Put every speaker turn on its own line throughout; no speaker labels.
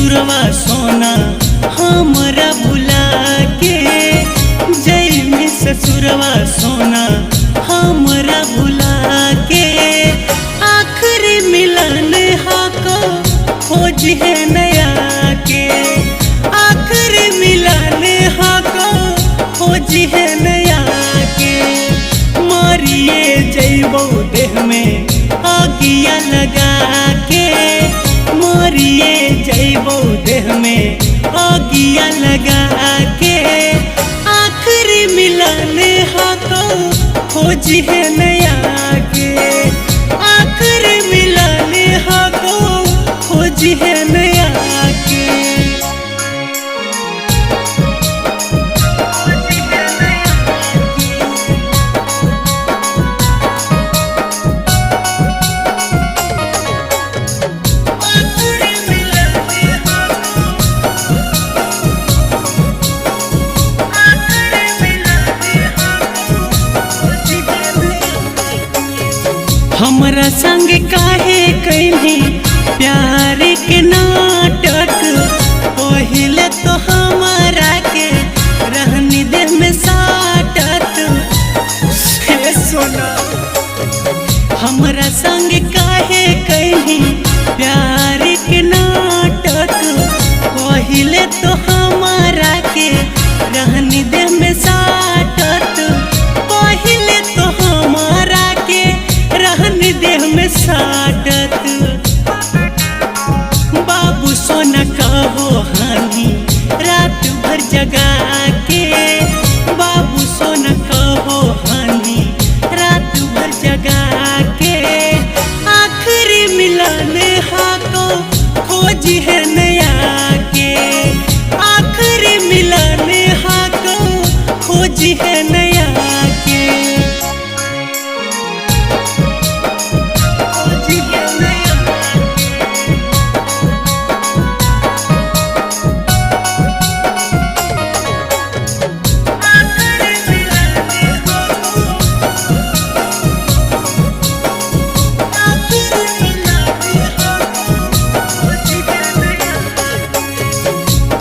ससुरवा सोना हमरा भुला के, जय में ससुरवा सोना हमरा भुला के। आखिरी मिलन हाको खोज है नया के, आखिरी मिलन हाको खोज है नया के। मारिए जैबो देह में आगिया लगा के, मारिए जैबो देह में आगिया लगा के। आखिरी मिलन हाको खोज है नया के, आखिरी मिलन हाको खोज है नया के। हमरा संग काहे कैली प्यार के नाटक, पहिले तो हमारा के रहनी देह में साटत। हे सोना हमरा संग काहे कैली प्यार के नाटक, पहिले तो हमारा के रहनी देह में साटत। पहिले तो हमारा के रहनी देह में साटत। बाबू सोना कहो हानि रात भर जगा के, बाबू सोना कहो हानि रात भर जगा के। आखिरी मिलन हाको खोज है नया के, आखिरी मिलन हाको खोज है नया के।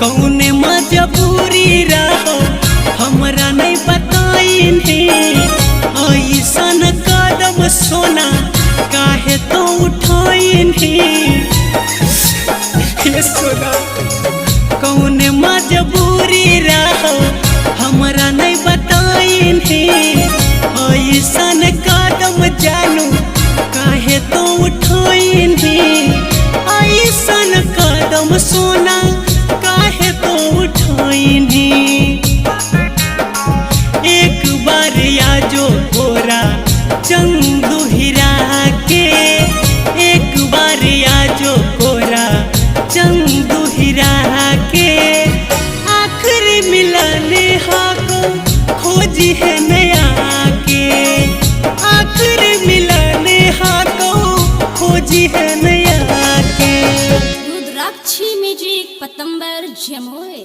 कौने मजबूरी रहो हमरा नहीं बताइन है, ऐसन कदम सोना काहे तो उठाइन है। सोना कौने मजबूरी रहो हमरा नहीं बताइन है, ऐसन कदम जानू काहे तो उठाइन है। ऐसन कदम सोना काहे तो उठाइन है। एक बार आजो गोरा चंदू हिरा के, एक बार आजो गोरा चंदू हिरा के। आखिरी मिलन हाको खोज है नया के, आखिरी मिलन हाको खोज है नया के।
रुद्राक्षी म्यूजिक पतंबर जमोए।